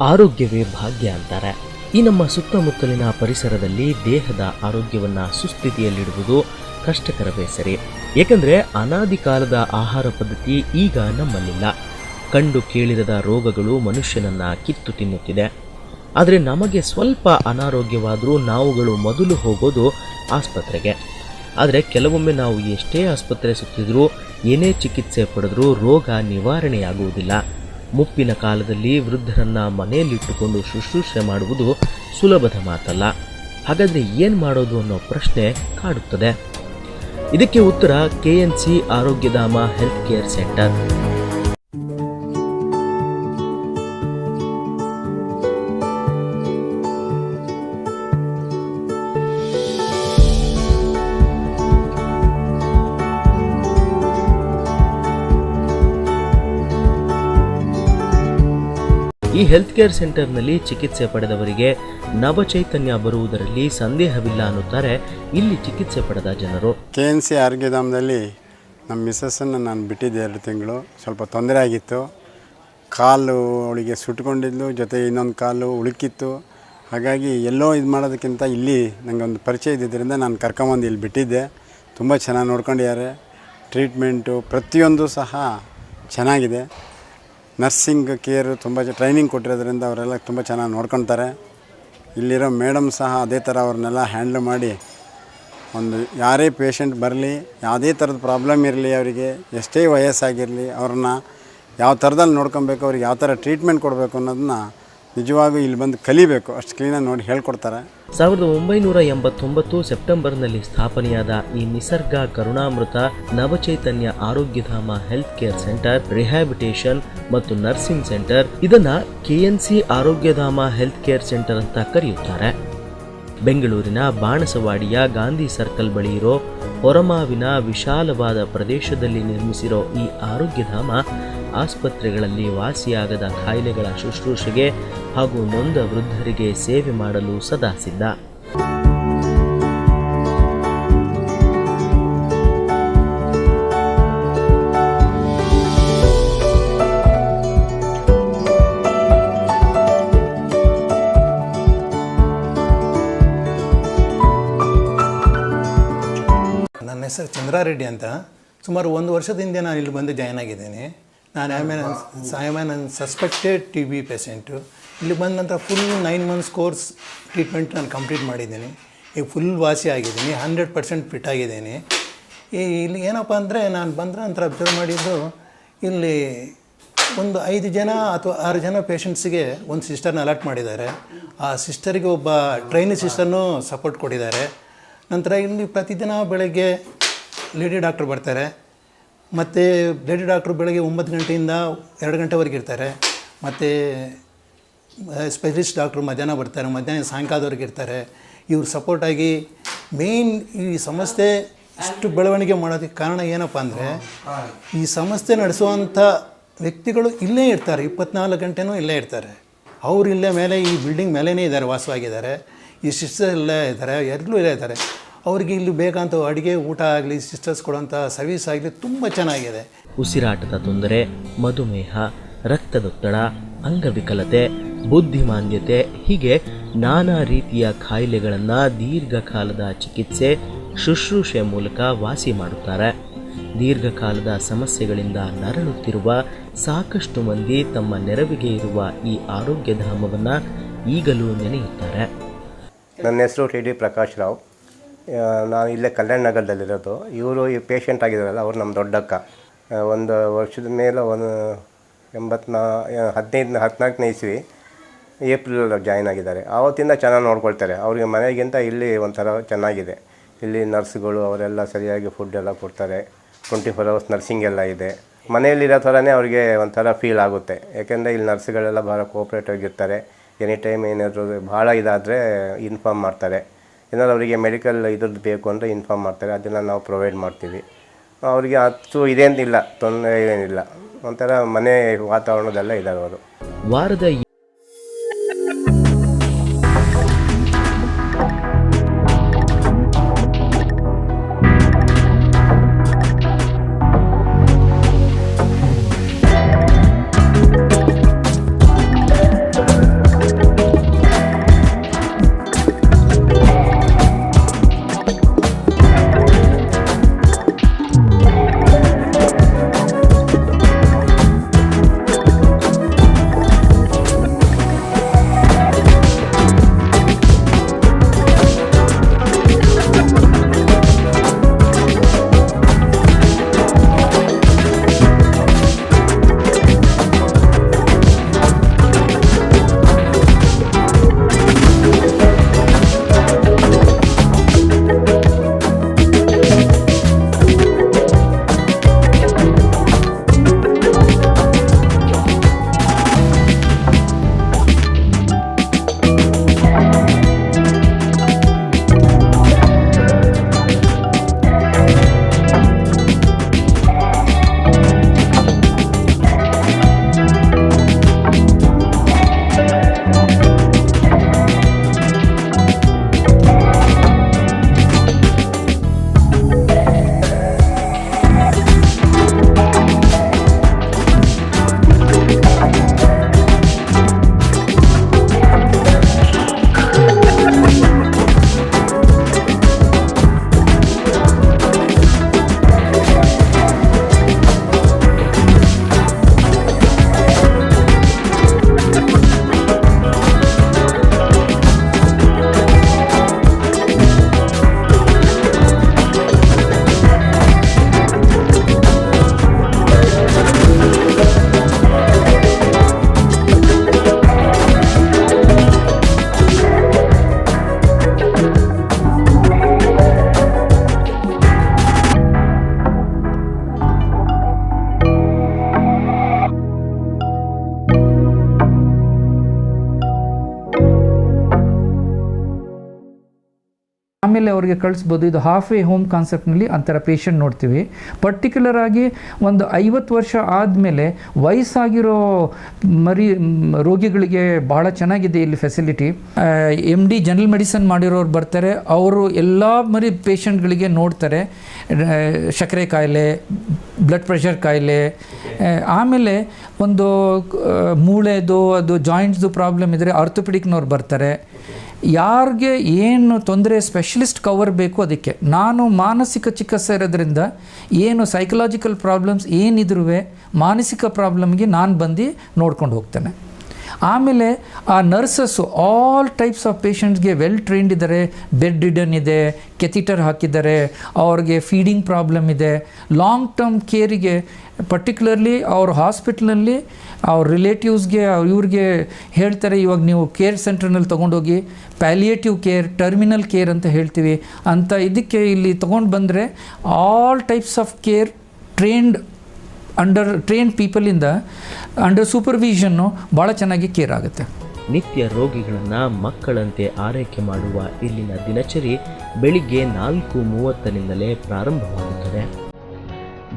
ಆರೋಗ್ಯವೇ ಭಾಗ್ಯ ಅಂತಾರೆ. ಈ ನಮ್ಮ ಸುತ್ತಮುತ್ತಲಿನ ಪರಿಸರದಲ್ಲಿ ದೇಹದ ಆರೋಗ್ಯವನ್ನು ಸುಸ್ಥಿತಿಯಲ್ಲಿಡುವುದು ಕಷ್ಟಕರವೇ ಸರಿ. ಏಕೆಂದರೆ ಅನಾದಿ ಕಾಲದ ಆಹಾರ ಪದ್ಧತಿ ಈಗ ನಮ್ಮಲ್ಲಿಲ್ಲ. ಕಂಡು ಕೇಳಿರದ ರೋಗಗಳು ಮನುಷ್ಯನನ್ನು ಕಿತ್ತು ತಿನ್ನುತ್ತಿದೆ. ಆದರೆ ನಮಗೆ ಸ್ವಲ್ಪ ಅನಾರೋಗ್ಯವಾದರೂ ನಾವುಗಳು ಮೊದಲು ಹೋಗೋದು ಆಸ್ಪತ್ರೆಗೆ. ಆದರೆ ಕೆಲವೊಮ್ಮೆ ನಾವು ಎಷ್ಟೇ ಆಸ್ಪತ್ರೆ ಸುತ್ತಿದ್ರೂ ಏನೇ ಚಿಕಿತ್ಸೆ ಪಡೆದರೂ ರೋಗ ನಿವಾರಣೆಯಾಗುವುದಿಲ್ಲ. ಮುಪ್ಪಿನ ಕಾಲದಲ್ಲಿ ವೃದ್ಧರನ್ನು ಮನೆಯಲ್ಲಿಟ್ಟುಕೊಂಡು ಶುಶ್ರೂಷೆ ಮಾಡುವುದು ಸುಲಭದ ಮಾತಲ್ಲ. ಹಾಗಾದರೆ ಏನು ಮಾಡೋದು ಅನ್ನೋ ಪ್ರಶ್ನೆ ಕಾಡುತ್ತದೆ. ಇದಕ್ಕೆ ಉತ್ತರ KNC Arogyadhama health care centre. ಈ ಹೆಲ್ತ್ ಕೇರ್ ಸೆಂಟರ್ನಲ್ಲಿ ಚಿಕಿತ್ಸೆ ಪಡೆದವರಿಗೆ ನವಚೈತನ್ಯ ಬರುವುದರಲ್ಲಿ ಸಂದೇಹವಿಲ್ಲ ಅನ್ನುತ್ತಾರೆ ಇಲ್ಲಿ ಚಿಕಿತ್ಸೆ ಪಡೆದ ಜನರು. KNC ಆರೋಗ್ಯಧಾಮದಲ್ಲಿ ನಮ್ಮ ಮಿಸ್ಸಸ್ಸನ್ನು ನಾನು ಬಿಟ್ಟಿದ್ದೆ 2 ತಿಂಗಳು. ಸ್ವಲ್ಪ ತೊಂದರೆ ಆಗಿತ್ತು. ಕಾಲು ಅವಳಿಗೆ ಸುಟ್ಕೊಂಡಿದ್ಲು, ಜೊತೆಗೆ ಇನ್ನೊಂದು ಕಾಲು ಉಳುಕಿತ್ತು. ಹಾಗಾಗಿ ಎಲ್ಲೋ ಇದು ಮಾಡೋದಕ್ಕಿಂತ ಇಲ್ಲಿ ನನಗೆ ಒಂದು ಪರಿಚಯ ಇದ್ದಿದ್ದರಿಂದ ನಾನು ಕರ್ಕೊಂಬಂದು ಇಲ್ಲಿ ಬಿಟ್ಟಿದ್ದೆ. ತುಂಬ ಚೆನ್ನಾಗಿ ನೋಡ್ಕೊಂಡಿದ್ದಾರೆ. ಟ್ರೀಟ್ಮೆಂಟು ಪ್ರತಿಯೊಂದು ಸಹ ಚೆನ್ನಾಗಿದೆ. ನರ್ಸಿಂಗ್ ಕೇರು ತುಂಬ ಟ್ರೈನಿಂಗ್ ಕೊಟ್ಟಿರೋದ್ರಿಂದ ಅವರೆಲ್ಲ ತುಂಬ ಚೆನ್ನಾಗಿ ನೋಡ್ಕೊತಾರೆ. ಇಲ್ಲಿರೋ ಮೇಡಮ್ ಸಹ ಅದೇ ಥರ ಅವ್ರನ್ನೆಲ್ಲ ಹ್ಯಾಂಡ್ಲ್ ಮಾಡಿ ಒಂದು ಯಾರೇ ಪೇಷಂಟ್ ಬರಲಿ, ಯಾವುದೇ ಥರದ ಪ್ರಾಬ್ಲಮ್ ಇರಲಿ, ಅವರಿಗೆ ಎಷ್ಟೇ ವಯಸ್ಸಾಗಿರಲಿ, ಅವ್ರನ್ನ ಯಾವ ಥರದಲ್ಲಿ ನೋಡ್ಕೊಬೇಕು, ಅವ್ರಿಗೆ ಯಾವ ಥರ ಟ್ರೀಟ್ಮೆಂಟ್ ಕೊಡಬೇಕು ಅನ್ನೋದನ್ನ ನಿಜವಾಗೂ ಇಲ್ಲಿ ಬಂದು ಕಲಿಬೇಕು. ಅಷ್ಟು ಕ್ಲೀನಾಗಿ ನೋಡಿ ಹೇಳ್ಕೊಡ್ತಾರೆ. 1989 ಸೆಪ್ಟೆಂಬರ್ನಲ್ಲಿ ಸ್ಥಾಪನೆಯಾದ ಈ ನಿಸರ್ಗ ಕರುಣಾಮೃತ ನವಚೈತನ್ಯ Arogyadhama health care center, rehabilitation ಮತ್ತು ನರ್ಸಿಂಗ್ ಸೆಂಟರ್, ಇದನ್ನ KNC Arogyadhama health care centre ಅಂತ ಕರೆಯುತ್ತಾರೆ. ಬೆಂಗಳೂರಿನ ಬಾಣಸವಾಡಿಯ ಗಾಂಧಿ ಸರ್ಕಲ್ ಬಳಿ ಇರೋ ಹೊರಮಾವಿನ ವಿಶಾಲವಾದ ಪ್ರದೇಶದಲ್ಲಿ ನಿರ್ಮಿಸಿರೋ ಈ ಆರೋಗ್ಯಧಾಮ ಆಸ್ಪತ್ರೆಗಳಲ್ಲಿ ವಾಸಿಯಾಗದ ಕಾಯಿಲೆಗಳ ಶುಶ್ರೂಷೆಗೆ ಹಾಗೂ ನೊಂದ ವೃದ್ಧರಿಗೆ ಸೇವೆ ಮಾಡಲು ಸದಾ ಸಿದ್ಧ. ನನ್ನ ಹೆಸರು ಚಂದ್ರಾರೆಡ್ಡಿ ಅಂತ. ಸುಮಾರು 1 ವರ್ಷದ ಹಿಂದೆ ನಾನು ಇಲ್ಲಿ ಬಂದು ಜಾಯ್ನ್ ಆಗಿದ್ದೀನಿ. ನಾನು ಸಸ್ಪೆಕ್ಟೆಡ್ TB ಪೇಷೆಂಟು. ಇಲ್ಲಿ ಬಂದ ನಂತರ ಫುಲ್ 9 ಮಂತ್ಸ್ ಕೋರ್ಸ್ ಟ್ರೀಟ್ಮೆಂಟ್ ನಾನು ಕಂಪ್ಲೀಟ್ ಮಾಡಿದ್ದೀನಿ. ಈಗ ಫುಲ್ ವಾಸಿ ಆಗಿದ್ದೀನಿ, 100% ಫಿಟ್ ಆಗಿದ್ದೀನಿ. ಇಲ್ಲಿ ಏನಪ್ಪ ಅಂದರೆ ನಾನು ಬಂದ ನಂತರ ಅಬ್ಸರ್ವ್ ಮಾಡಿದ್ದು, ಇಲ್ಲಿ ಒಂದು 5 ಜನ ಅಥವಾ 6 ಜನ ಪೇಷಂಟ್ಸಿಗೆ ಒಂದು ಸಿಸ್ಟರ್ನ ಅಲಾಟ್ ಮಾಡಿದ್ದಾರೆ. ಆ ಸಿಸ್ಟರಿಗೆ ಒಬ್ಬ ಟ್ರೈನಿ ಸಿಸ್ಟರ್ನೂ ಸಪೋರ್ಟ್ ಕೊಟ್ಟಿದ್ದಾರೆ. ನಂತರ ಇಲ್ಲಿ ಪ್ರತಿದಿನ ಬೆಳಗ್ಗೆ ಲೇಡಿ ಡಾಕ್ಟ್ರು ಬರ್ತಾರೆ. ಮತ್ತು ಲೇಡಿ ಡಾಕ್ಟ್ರು ಬೆಳಗ್ಗೆ 9 ಗಂಟೆಯಿಂದ 2 ಗಂಟೆವರೆಗೆ ಇರ್ತಾರೆ. ಮತ್ತು ಸ್ಪೆಷಲಿಸ್ಟ್ ಡಾಕ್ಟ್ರು ಮಧ್ಯಾಹ್ನ ಬರ್ತಾರೆ, ಮಧ್ಯಾಹ್ನ ಸಾಯಂಕಾಲದವರೆಗೆ ಇರ್ತಾರೆ. ಇವ್ರು ಸಪೋರ್ಟಾಗಿ ಮೇಯ್ನ್ ಈ ಸಂಸ್ಥೆ ಇಷ್ಟು ಬೆಳವಣಿಗೆ ಮಾಡೋದಕ್ಕೆ ಕಾರಣ ಏನಪ್ಪ ಅಂದರೆ, ಈ ಸಂಸ್ಥೆ ನಡೆಸುವಂಥ ವ್ಯಕ್ತಿಗಳು ಇಲ್ಲೇ ಇರ್ತಾರೆ, 24 ಗಂಟೆನೂ ಇಲ್ಲೇ ಇರ್ತಾರೆ. ಅವ್ರು ಇಲ್ಲೇ ಮೇಲೆ ಈ ಬಿಲ್ಡಿಂಗ್ ಮೇಲೇ ಇದ್ದಾರೆ, ವಾಸವಾಗಿದ್ದಾರೆ. ಈ ಸಿಸ್ಟರ್ಸ್ ಇಲ್ಲೇ ಇದ್ದಾರೆ, ಎಲ್ಲರೂ ಇಲ್ಲೇ ಇದ್ದಾರೆ. ಅವರಿಗೆ ಇಲ್ಲಿ ಬೇಕಂತ ಅಡುಗೆ, ಊಟ ಆಗಲಿ, ಸಿಸ್ಟರ್ಸ್ ಕೊಡುವಂಥ ಸರ್ವಿಸ್ ಆಗಲಿ ತುಂಬ ಚೆನ್ನಾಗಿದೆ. ಉಸಿರಾಟದ ತೊಂದರೆ, ಮಧುಮೇಹ, ರಕ್ತದೊತ್ತಡ, ಅಂಗವಿಕಲತೆ, ಬುದ್ಧಿಮಾಂದ್ಯತೆ ಹೀಗೆ ನಾನಾ ರೀತಿಯ ಕಾಯಿಲೆಗಳನ್ನು ದೀರ್ಘಕಾಲದ ಚಿಕಿತ್ಸೆ, ಶುಶ್ರೂಷೆ ಮೂಲಕ ವಾಸಿ ಮಾಡುತ್ತಾರೆ. ದೀರ್ಘಕಾಲದ ಸಮಸ್ಯೆಗಳಿಂದ ನರಳುತ್ತಿರುವ ಸಾಕಷ್ಟು ಮಂದಿ ತಮ್ಮ ನೆರವಿಗೆ ಇರುವ ಈ ಆರೋಗ್ಯಧಾಮವನ್ನು ಈಗಲೂ ನೆನೆಯುತ್ತಾರೆ. ನನ್ನ ಹೆಸರು TD ಪ್ರಕಾಶ್ ರಾವ್. ನಾನು ಇಲ್ಲೇ ಕಲ್ಯಾಣ ನಗರದಲ್ಲಿರೋದು. ಇವರು ಈ ಪೇಷಂಟ್ ಆಗಿದ್ದಾರಲ್ಲ, ಅವ್ರು ನಮ್ಮ ದೊಡ್ಡಕ್ಕ. 1 ವರ್ಷದ ಮೇಲೆ 14ನೇ ಇಸ್ವಿ ಏಪ್ರಿಲ್ ಜಾಯ್ನ್ ಆಗಿದ್ದಾರೆ. ಆವತ್ತಿಂದ ಚೆನ್ನಾಗಿ ನೋಡ್ಕೊಳ್ತಾರೆ. ಅವ್ರಿಗೆ ಮನೆಗಿಂತ ಇಲ್ಲಿ ಒಂಥರ ಚೆನ್ನಾಗಿದೆ. ಇಲ್ಲಿ ನರ್ಸ್ಗಳು ಅವರೆಲ್ಲ ಸರಿಯಾಗಿ ಫುಡ್ ಎಲ್ಲ ಕೊಡ್ತಾರೆ. 24 hours ನರ್ಸಿಂಗ್ ಎಲ್ಲ ಇದೆ. ಮನೆಯಲ್ಲಿರೋ ಥರನೇ ಅವ್ರಿಗೆ ಒಂಥರ ಫೀಲ್ ಆಗುತ್ತೆ. ಯಾಕೆಂದರೆ ಇಲ್ಲಿ ನರ್ಸ್ಗಳೆಲ್ಲ ಭಾಳ ಕೋಆಪ್ರೇಟಿವ್ ಆಗಿರ್ತಾರೆ. ಎನಿ ಟೈಮ್ ಏನಾದರೂ ಭಾಳ ಇದಾದರೆ ಇನ್ಫಾರ್ಮ್ ಮಾಡ್ತಾರೆ. ಏನಾದ್ರು ಅವರಿಗೆ ಮೆಡಿಕಲ್ ಇದ್ರದ್ದು ಬೇಕು ಅಂದರೆ ಇನ್ಫಾರ್ಮ್ ಮಾಡ್ತಾರೆ. ಅದನ್ನು ನಾವು ಪ್ರೊವೈಡ್ ಮಾಡ್ತೀವಿ. ಅವರಿಗೆ ಅಷ್ಟು ಇದೇನಿಲ್ಲ, ತೊಂದರೆ ಏನಿಲ್ಲ. ಒಂಥರ ಮನೆ ವಾತಾವರಣದೆಲ್ಲ ಇದ್ದಾರೆ ಅವರು. ವಾರದ ಆಮೇಲೆ ಅವ್ರಿಗೆ ಕಳಿಸ್ಬೋದು. ಇದು ಹಾಫ್ ವೇ ಹೋಮ್ ಕಾನ್ಸೆಪ್ಟ್ನಲ್ಲಿ ಅಂಥರ ಪೇಷಂಟ್ ನೋಡ್ತೀವಿ. ಪರ್ಟಿಕ್ಯುಲರ್ ಆಗಿ ಒಂದು 50 ವರ್ಷ ಆದಮೇಲೆ ವಯಸ್ಸಾಗಿರೋ ರೋಗಿಗಳಿಗೆ ಭಾಳ ಚೆನ್ನಾಗಿದೆ ಇಲ್ಲಿ ಫೆಸಿಲಿಟಿ. MD ಜನರಲ್ ಮೆಡಿಸನ್ ಮಾಡಿರೋರು ಬರ್ತಾರೆ, ಅವರು ಎಲ್ಲ ಪೇಷಂಟ್ಗಳಿಗೆ ನೋಡ್ತಾರೆ. ಸಕ್ಕರೆ ಕಾಯಿಲೆ, ಬ್ಲಡ್ ಪ್ರೆಷರ್ ಕಾಯಿಲೆ, ಆಮೇಲೆ ಒಂದು ಮೂಳೆದು ಅದು ಜಾಯಿಂಟ್ಸ್ದು ಪ್ರಾಬ್ಲಮ್ ಇದ್ದರೆ ಆರ್ಥೋಪೆಡಿಕ್ನವ್ರು ಬರ್ತಾರೆ. ಯಾರಿಗೆ ಏನು ತೊಂದರೆ ಸ್ಪೆಷಲಿಸ್ಟ್ ಕವರ್ ಬೇಕು ಅದಕ್ಕೆ. ನಾನು ಮಾನಸಿಕ ಚಿಕಿತ್ಸೆ ಇರೋದ್ರಿಂದ ಏನು ಸೈಕಲಾಜಿಕಲ್ ಪ್ರಾಬ್ಲಮ್ಸ್ ಏನಿದ್ರೂ ಮಾನಸಿಕ ಪ್ರಾಬ್ಲಮ್ಗೆ ನಾನು ಬಂದು ನೋಡ್ಕೊಂಡು ಹೋಗ್ತೇನೆ. ಆಮೇಲೆ ಆ ನರ್ಸಸ್ಸು ಆಲ್ ಟೈಪ್ಸ್ ಆಫ್ ಪೇಷಂಟ್ಸ್ಗೆ ವೆಲ್ ಟ್ರೈನ್ಡ್ ಇದ್ದಾರೆ. ಬೆಡ್ ರಿಡನ್ ಇದೆ, ಕೆಥಿಟರ್ ಹಾಕಿದ್ದಾರೆ, ಅವ್ರಿಗೆ ಫೀಡಿಂಗ್ ಪ್ರಾಬ್ಲಮ್ ಇದೆ. ಲಾಂಗ್ ಟರ್ಮ್ ಕೇರಿಗೆ ಪರ್ಟಿಕ್ಯುಲರ್ಲಿ ಅವ್ರ ಹಾಸ್ಪಿಟ್ಲಲ್ಲಿ ಅವ್ರ ರಿಲೇಟಿವ್ಸ್ಗೆ ಇವ್ರಿಗೆ ಹೇಳ್ತಾರೆ, ಇವಾಗ ನೀವು ಕೇರ್ ಸೆಂಟರ್ನಲ್ಲಿ ತೊಗೊಂಡೋಗಿ ಪ್ಯಾಲಿಯೇಟಿವ್ ಕೇರ್, ಟರ್ಮಿನಲ್ ಕೇರ್ ಅಂತ ಹೇಳ್ತೀವಿ ಅಂತ. ಇದಕ್ಕೆ ಇಲ್ಲಿ ತೊಗೊಂಡು ಬಂದರೆ all types of care trained ಪೀಪಲಿಂದ ಅಂಡರ್ ಸೂಪರ್ವಿಷನ್ನು ಭಾಳ ಚೆನ್ನಾಗಿ ಕೇರ್ ಆಗುತ್ತೆ. ನಿತ್ಯ ರೋಗಿಗಳನ್ನು ಮಕ್ಕಳಂತೆ ಆರೈಕೆ ಮಾಡುವ ಇಲ್ಲಿನ ದಿನಚರಿ ಬೆಳಿಗ್ಗೆ 4:30ನಿಂದಲೇ ಪ್ರಾರಂಭವಾಗುತ್ತದೆ.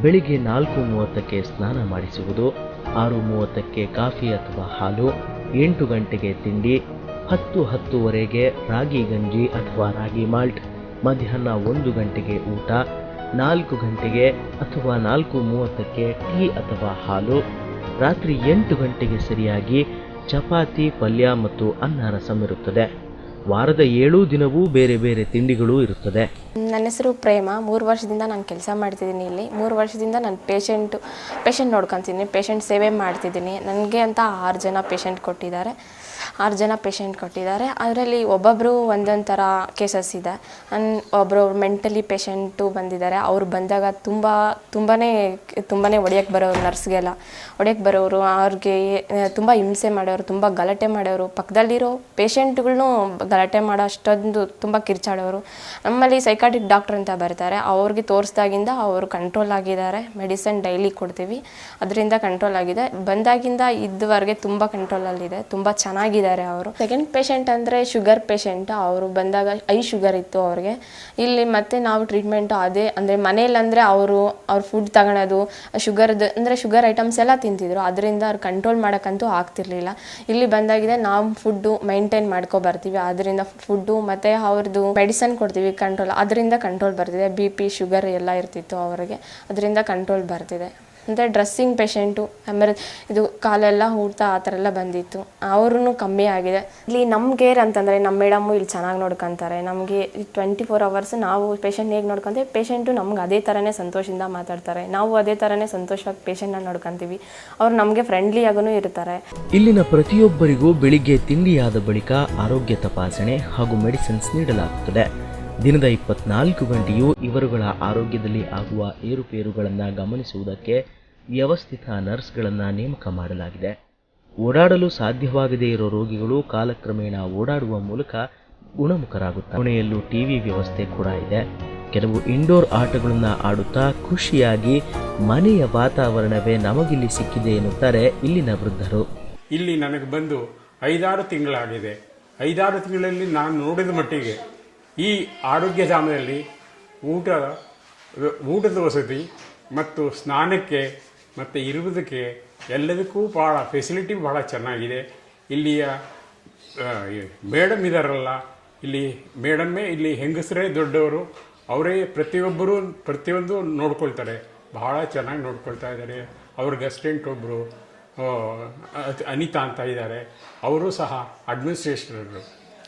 ಬೆಳಿಗ್ಗೆ 4:30ಕ್ಕೆ ಸ್ನಾನ ಮಾಡಿಸುವುದು, 6:30ಕ್ಕೆ ಕಾಫಿ ಅಥವಾ ಹಾಲು, 8 ಗಂಟೆಗೆ ತಿಂಡಿ, 10:10ವರೆಗೆ ರಾಗಿ ಗಂಜಿ ಅಥವಾ ರಾಗಿ ಮಾಲ್ಟ್, ಮಧ್ಯಾಹ್ನ 1 ಗಂಟೆಗೆ ಊಟ, 4 ಗಂಟೆಗೆ ಅಥವಾ 4:30ಕ್ಕೆ ಟೀ ಅಥವಾ ಹಾಲು, ರಾತ್ರಿ 8 ಗಂಟೆಗೆ ಸರಿಯಾಗಿ ಚಪಾತಿ, ಪಲ್ಯ ಮತ್ತು ಅನ್ನ ರಸಂ ಇರುತ್ತದೆ. ವಾರದ 7 ದಿನವೂ ಬೇರೆ ಬೇರೆ ತಿಂಡಿಗಳು ಇರುತ್ತದೆ. ನನ್ನ ಹೆಸರು ಪ್ರೇಮ. 3 ವರ್ಷದಿಂದ ನಾನು ಕೆಲಸ ಮಾಡ್ತಿದ್ದೀನಿ ಇಲ್ಲಿ. 3 ವರ್ಷದಿಂದ ನಾನು ಪೇಷಂಟ್ ನೋಡ್ಕೊತೀನಿ, ಪೇಷಂಟ್ ಸೇವೆ ಮಾಡ್ತಿದ್ದೀನಿ. ನನಗೆ ಅಂತ 6 ಜನ ಪೇಷಂಟ್ ಕೊಟ್ಟಿದ್ದಾರೆ. ಅದರಲ್ಲಿ ಒಬ್ಬೊಬ್ಬರು ಒಂದೊಂದು ಥರ ಕೇಸಸ್ ಇದೆ. ಒಬ್ಬರು ಮೆಂಟಲಿ ಪೇಷಂಟು ಬಂದಿದ್ದಾರೆ. ಅವ್ರು ಬಂದಾಗ ತುಂಬಾ ಹೊಡೆಯೋಕ್ಕೆ ಬರೋರು, ನರ್ಸ್ಗೆಲ್ಲ ಹೊಡೆಯೋಕ್ಕೆ ಬರೋರು, ಅವ್ರಿಗೆ ತುಂಬ ಹಿಂಸೆ ಮಾಡೋರು, ತುಂಬ ಗಲಾಟೆ ಮಾಡೋರು, ಪಕ್ಕದಲ್ಲಿರೋ ಪೇಷಂಟ್ಗಳ್ನೂ ಗಲಾಟೆ ಮಾಡೋ ಅಷ್ಟೊಂದು ತುಂಬ ಕಿರ್ಚಾಡೋರು. ನಮ್ಮಲ್ಲಿ ಸೈಕಾಟ್ರಿಕ್ ಡಾಕ್ಟರ್ ಅಂತ ಬರ್ತಾರೆ. ಅವ್ರಿಗೆ ತೋರಿಸ್ದಾಗಿಂದ ಅವರು ಕಂಟ್ರೋಲ್ ಆಗಿದ್ದಾರೆ. ಮೆಡಿಸನ್ ಡೈಲಿ ಕೊಡ್ತೀವಿ, ಅದರಿಂದ ಕಂಟ್ರೋಲ್ ಆಗಿದೆ. ಬಂದಾಗಿಂದ ಇದುವರೆಗೆ ತುಂಬ ಕಂಟ್ರೋಲಲ್ಲಿದೆ, ತುಂಬ ಚೆನ್ನಾಗಿದೆ ಅವರು. ಸೆಕೆಂಡ್ ಪೇಷಂಟ್ ಅಂದರೆ ಶುಗರ್ ಪೇಷಂಟ್. ಅವರು ಬಂದಾಗ ಹೈ ಶುಗರ್ ಇತ್ತು ಅವ್ರಿಗೆ. ಇಲ್ಲಿ ಮತ್ತೆ ನಾವು ಟ್ರೀಟ್ಮೆಂಟು ಅದೇ ಅಂದರೆ ಮನೇಲಿ ಅಂದರೆ ಅವ್ರ ಫುಡ್ ತಗೊಳೋದು, ಶುಗರ್ ಐಟಮ್ಸ್ ಎಲ್ಲ ತಿಂತಿದ್ರು. ಅದರಿಂದ ಅವ್ರು ಕಂಟ್ರೋಲ್ ಮಾಡೋಕ್ಕಂತೂ ಆಗ್ತಿರ್ಲಿಲ್ಲ. ಇಲ್ಲಿ ಬಂದಾಗಿದೆ ನಾವು ಫುಡ್ಡು ಮೈಂಟೈನ್ ಮಾಡ್ಕೊ ಬರ್ತೀವಿ. ಅದರಿಂದ ಫುಡ್ಡು ಮತ್ತು ಅವ್ರದ್ದು ಮೆಡಿಸನ್ ಕೊಡ್ತೀವಿ, ಅದರಿಂದ ಕಂಟ್ರೋಲ್ ಬರ್ತಿದೆ. BP ಶುಗರ್ ಎಲ್ಲ ಇರ್ತಿತ್ತು ಅವ್ರಿಗೆ, ಅದರಿಂದ ಕಂಟ್ರೋಲ್ ಬರ್ತಿದೆ. ಅಂದರೆ ಡ್ರೆಸ್ಸಿಂಗ್ ಪೇಷಂಟು, ಆಮೇಲೆ ಇದು ಕಾಲೆಲ್ಲ ಊಡ್ತಾ ಆ ಥರ ಎಲ್ಲ ಬಂದಿತ್ತು, ಅವ್ರೂ ಕಮ್ಮಿ ಆಗಿದೆ. ಇಲ್ಲಿ ನಮ್ಮ ಕೇರ್ ಅಂತಂದರೆ ನಮ್ಮ ಮೇಡಮ್ಮು ಇಲ್ಲಿ ಚೆನ್ನಾಗಿ ನೋಡ್ಕೊತಾರೆ. ನಮಗೆ 24 hours ನಾವು ಪೇಷಂಟ್ ಹೇಗೆ ನೋಡ್ಕೊತೀವಿ, ಪೇಷಂಟು ನಮ್ಗೆ ಅದೇ ಥರನೇ ಸಂತೋಷದಿಂದ ಮಾತಾಡ್ತಾರೆ. ನಾವು ಅದೇ ಥರನೇ ಸಂತೋಷವಾಗಿ ಪೇಷಂಟ್ನ ನೋಡ್ಕೊತೀವಿ. ಅವ್ರು ನಮಗೆ ಫ್ರೆಂಡ್ಲಿಯಾಗೂ ಇರ್ತಾರೆ. ಇಲ್ಲಿನ ಪ್ರತಿಯೊಬ್ಬರಿಗೂ ಬೆಳಿಗ್ಗೆ ತಿಂಡಿಯಾದ ಬಳಿಕ ಆರೋಗ್ಯ ತಪಾಸಣೆ ಹಾಗೂ ಮೆಡಿಸಿನ್ಸ್ ನೀಡಲಾಗುತ್ತದೆ. ದಿನದ 24 ಗಂಟೆಯೂ ಇವರುಗಳ ಆರೋಗ್ಯದಲ್ಲಿ ಆಗುವ ಏರುಪೇರುಗಳನ್ನು ಗಮನಿಸುವುದಕ್ಕೆ ವ್ಯವಸ್ಥಿತ ನರ್ಸ್ಗಳನ್ನು ನೇಮಕ ಮಾಡಲಾಗಿದೆ. ಓಡಾಡಲು ಸಾಧ್ಯವಾಗದೇ ಇರೋ ರೋಗಿಗಳು ಕಾಲಕ್ರಮೇಣ ಓಡಾಡುವ ಮೂಲಕ ಗುಣಮುಖರಾಗುತ್ತಾರೆ. ಕೋಣೆಯಲ್ಲೂ ಟಿವಿ ವ್ಯವಸ್ಥೆ ಕೂಡ ಇದೆ. ಕೆಲವು ಇಂಡೋರ್ ಆಟಗಳನ್ನು ಆಡುತ್ತಾ ಖುಷಿಯಾಗಿ ಮನೆಯ ವಾತಾವರಣವೇ ನಮಗಿಲ್ಲಿ ಸಿಕ್ಕಿದೆ ಎನ್ನುತ್ತಾರೆ ಇಲ್ಲಿನ ವೃದ್ಧರು. ಇಲ್ಲಿ ನನಗೆ ಬಂದು 5-6 ತಿಂಗಳಾಗಿದೆ. 5-6 ತಿಂಗಳಲ್ಲಿ ನಾನು ನೋಡಿದ ಮಟ್ಟಿಗೆ ಈ ಆರೋಗ್ಯಧಾಮದಲ್ಲಿ ಊಟದ ವಸತಿ ಮತ್ತು ಸ್ನಾನಕ್ಕೆ ಮತ್ತು ಇರುವುದಕ್ಕೆ ಎಲ್ಲದಕ್ಕೂ ಭಾಳ ಫೆಸಿಲಿಟಿ ಭಾಳ ಚೆನ್ನಾಗಿದೆ. ಇಲ್ಲಿಯ ಮೇಡಮ್ ಇದ್ದಾರಲ್ಲ, ಇಲ್ಲಿ ಮೇಡಮ್ಮೇ ಇಲ್ಲಿ ಹೆಂಗಸರೇ ದೊಡ್ಡವರು, ಅವರೇ ಪ್ರತಿಯೊಂದು ನೋಡ್ಕೊಳ್ತಾರೆ. ಭಾಳ ಚೆನ್ನಾಗಿ ನೋಡ್ಕೊಳ್ತಾ ಇದ್ದಾರೆ. ಅವ್ರಿಗೆ ಅಸಿಸ್ಟೆಂಟ್ ಒಬ್ಬರು ಅನಿತಾ ಅಂತ ಇದ್ದಾರೆ, ಅವರು ಸಹ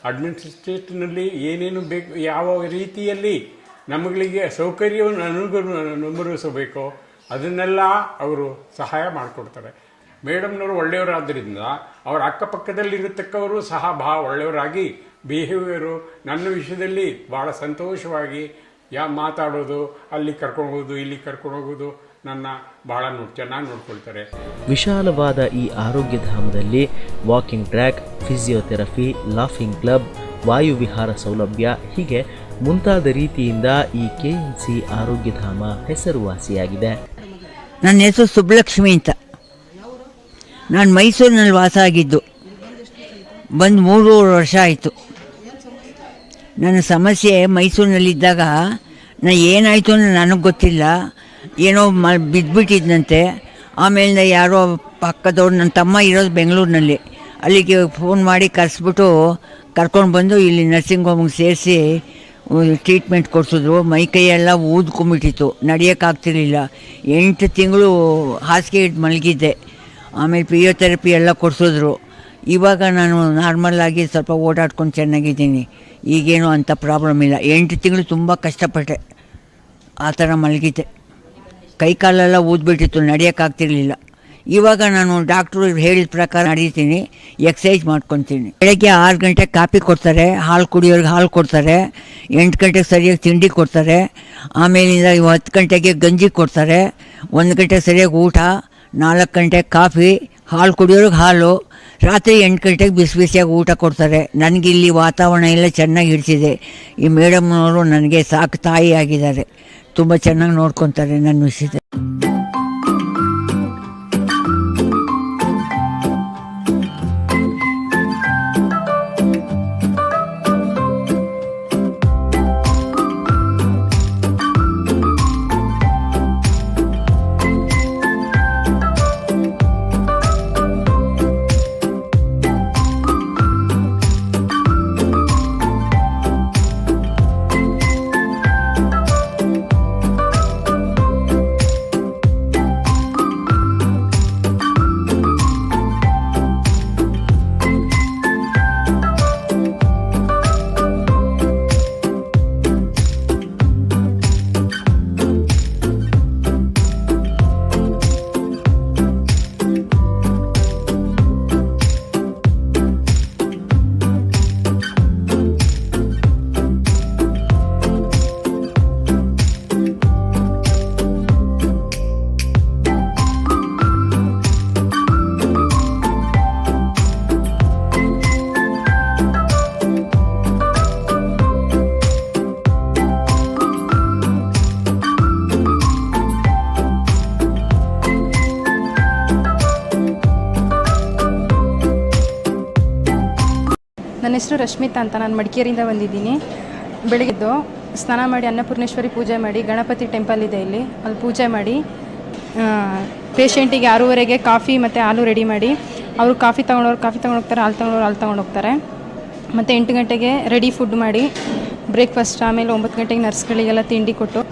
ಅಡ್ಮಿನಿಸ್ಟ್ರೇಷನಲ್ಲಿ ಏನೇನು ಬೇಕು, ಯಾವ ರೀತಿಯಲ್ಲಿ ನಮಗೆ ಸೌಕರ್ಯವನ್ನು ಅನುಭವಿಸಬೇಕೋ ಅದನ್ನೆಲ್ಲ ಅವರು ಸಹಾಯ ಮಾಡಿಕೊಡ್ತಾರೆ. ಮೇಡಮ್ನವರು ಒಳ್ಳೆಯವರಾದ್ದರಿಂದ ಅವರ ಅಕ್ಕಪಕ್ಕದಲ್ಲಿರತಕ್ಕವರು ಸಹ ಭಾಳ ಒಳ್ಳೆಯವರಾಗಿ ಬಿಹೇವಿಯರು ನನ್ನ ವಿಷಯದಲ್ಲಿ ಭಾಳ ಸಂತೋಷವಾಗಿ ಮಾತಾಡೋದು, ಅಲ್ಲಿ ಕರ್ಕೊಂಡು ಹೋಗೋದು, ಇಲ್ಲಿ ಕರ್ಕೊಂಡು ಹೋಗೋದು, ನನ್ನ ಭಾಳ ಚೆನ್ನಾಗಿ ನೋಡ್ಕೊಳ್ತಾರೆ. ವಿಶಾಲವಾದ ಈ ಆರೋಗ್ಯಧಾಮದಲ್ಲಿ walking track, physiotherapy, laughing club, ವಾಯುವಿಹಾರ ಸೌಲಭ್ಯ ಹೀಗೆ ಮುಂತಾದ ರೀತಿಯಿಂದ ಈ KMC ಆರೋಗ್ಯಧಾಮ ಹೆಸರುವಾಸಿಯಾಗಿದೆ. ನನ್ನ ಹೆಸರು ಸುಬ್ಬಲಕ್ಷ್ಮಿ ಅಂತ. ನಾನು ಮೈಸೂರಿನಲ್ಲಿ ವಾಸ ಆಗಿದ್ದು, ಬಂದು 3 ವರ್ಷ ಆಯಿತು. ನನ್ನ ಸಮಸ್ಯೆ ಮೈಸೂರಿನಲ್ಲಿದ್ದಾಗ ಏನಾಯಿತು ಅಂದರೆ ನನಗೆ ಗೊತ್ತಿಲ್ಲ, ಏನೋ ಬಿದ್ದುಬಿಟ್ಟಿದ್ದಂತೆ. ಆಮೇಲೆ ಯಾರೋ ಪಕ್ಕದವ್ರು, ನನ್ನ ತಮ್ಮ ಇರೋದು ಬೆಂಗಳೂರಿನಲ್ಲಿ, ಅಲ್ಲಿಗೆ ಫೋನ್ ಮಾಡಿ ಕರೆಸ್ಬಿಟ್ಟು ಕರ್ಕೊಂಡು ಬಂದು ಇಲ್ಲಿ ನರ್ಸಿಂಗ್ ಹೋಮಿಗೆ ಸೇರಿಸಿ ಟ್ರೀಟ್ಮೆಂಟ್ ಕೊಡಿಸಿದ್ರು. ಮೈಕೈಯೆಲ್ಲ ಊದ್ಕೊಂಬಿಟ್ಟಿತ್ತು, ನಡೆಯೋಕ್ಕಾಗ್ತಿರ್ಲಿಲ್ಲ. 8 ತಿಂಗಳು ಹಾಸಿಗೆ ಹಿಡ್ದು ಮಲಗಿದ್ದೆ. ಆಮೇಲೆ ಫಿಸಿಯೋಥೆರಪಿ ಎಲ್ಲ ಕೊಡಿಸಿದ್ರು. ಇವಾಗ ನಾನು ನಾರ್ಮಲ್ಲಾಗಿ ಸ್ವಲ್ಪ ಓಡಾಡ್ಕೊಂಡು ಚೆನ್ನಾಗಿದ್ದೀನಿ. ಈಗೇನು ಅಂಥ ಪ್ರಾಬ್ಲಮ್ ಇಲ್ಲ. 8 ತಿಂಗಳು ತುಂಬ ಕಷ್ಟಪಟ್ಟೆ, ಆ ಥರ ಮಲಗಿದ್ದೆ. ಕೈ ಕಾಲೆಲ್ಲ ಊದ್ಬಿಟ್ಟಿತ್ತು, ನಡೆಯೋಕ್ಕಾಗ್ತಿರ್ಲಿಲ್ಲ. ಇವಾಗ ನಾನು ಡಾಕ್ಟ್ರು ಹೇಳಿದ ಪ್ರಕಾರ ನಡೀತೀನಿ, ಎಕ್ಸಸೈಸ್ ಮಾಡ್ಕೊತೀನಿ. ಬೆಳಗ್ಗೆ 6 ಗಂಟೆಗೆ ಕಾಫಿ ಕೊಡ್ತಾರೆ, ಹಾಲು ಕುಡಿಯೋರಿಗೆ ಹಾಲು ಕೊಡ್ತಾರೆ, 8 ಗಂಟೆಗೆ ಸರಿಯಾಗಿ ತಿಂಡಿ ಕೊಡ್ತಾರೆ, ಆಮೇಲಿಂದ 10 ಗಂಟೆಗೆ ಗಂಜಿ ಕೊಡ್ತಾರೆ, 1 ಗಂಟೆಗೆ ಸರಿಯಾಗಿ ಊಟ, 4 ಗಂಟೆಗೆ ಕಾಫಿ, ಹಾಲು ಕುಡಿಯೋರಿಗೆ ಹಾಲು, ರಾತ್ರಿ 8 ಗಂಟೆಗೆ ಬಿಸಿ ಬಿಸಿಯಾಗಿ ಊಟ ಕೊಡ್ತಾರೆ. ನನಗಿಲ್ಲಿ ವಾತಾವರಣ ಎಲ್ಲ ಚೆನ್ನಾಗಿ ಹಿಡಿಸಿದೆ. ಈ ಮೇಡಮ್ನವರು ನನಗೆ ಸಾಕು ತಾಯಿ ಆಗಿದ್ದಾರೆ, ತುಂಬ ಚೆನ್ನಾಗಿ ನೋಡ್ಕೊತಾರೆ ನನ್ನ ವಿಷಯದ. ನನ್ನ ಹೆಸರು ರಶ್ಮಿತಾ ಅಂತ, ನಾನು ಮಡಿಕೇರಿಯಿಂದ ಬಂದಿದ್ದೀನಿ. ಬೆಳಗ್ಗೆದ್ದು ಸ್ನಾನ ಮಾಡಿ ಅನ್ನಪೂರ್ಣೇಶ್ವರಿ ಪೂಜೆ ಮಾಡಿ, ಗಣಪತಿ ಟೆಂಪಲ್ ಇದೆ ಇಲ್ಲಿ, ಅಲ್ಲಿ ಪೂಜೆ ಮಾಡಿ ಪೇಷೆಂಟಿಗೆ 6:30ಗೆ ಕಾಫಿ ಮತ್ತು ಹಾಲು ರೆಡಿ ಮಾಡಿ, ಅವರು ಕಾಫಿ ತೊಗೊಂಡೋಗ್ತಾರೆ, ಹಾಲು ತೊಗೊಂಡೋಗ್ತಾರೆ. ಮತ್ತು 8 ಗಂಟೆಗೆ ರೆಡಿ ಫುಡ್ ಮಾಡಿ ಬ್ರೇಕ್ಫಾಸ್ಟ್, ಆಮೇಲೆ 9 ಗಂಟೆಗೆ ನರ್ಸ್ಗಳಿಗೆಲ್ಲ ತಿಂಡಿ ಕೊಟ್ಟು,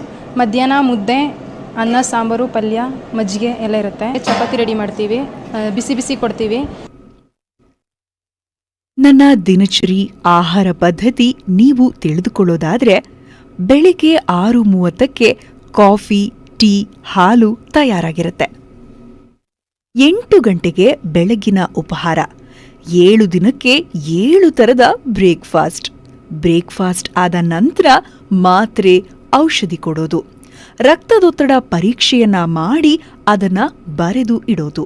ಮಧ್ಯಾಹ್ನ ಮುದ್ದೆ, ಅನ್ನ, ಸಾಂಬಾರು, ಪಲ್ಯ, ಮಜ್ಜಿಗೆ ಎಲ್ಲ ಇರುತ್ತೆ. ಚಪಾತಿ ರೆಡಿ ಮಾಡ್ತೀವಿ, ಬಿಸಿ ಬಿಸಿ ಕೊಡ್ತೀವಿ. ನನ್ನ ದಿನಚರಿ ಆಹಾರ ಪದ್ಧತಿ ನೀವು ತಿಳಿದುಕೊಳ್ಳೋದಾದರೆ, ಬೆಳಿಗ್ಗೆ 6:30ಕ್ಕೆ ಕಾಫಿ, ಟೀ, ಹಾಲು ತಯಾರಾಗಿರುತ್ತೆ. 8 ಗಂಟೆಗೆ ಬೆಳಗಿನ ಉಪಹಾರ, 7 ದಿನಕ್ಕೆ 7 ಥರದ ಬ್ರೇಕ್ಫಾಸ್ಟ್ ಆದ ನಂತರ ಮಾತ್ರೆ, ಔಷಧಿ ಕೊಡೋದು, ರಕ್ತದೊತ್ತಡ ಪರೀಕ್ಷೆಯನ್ನ ಮಾಡಿ ಅದನ್ನ ಬರೆದು ಇಡೋದು.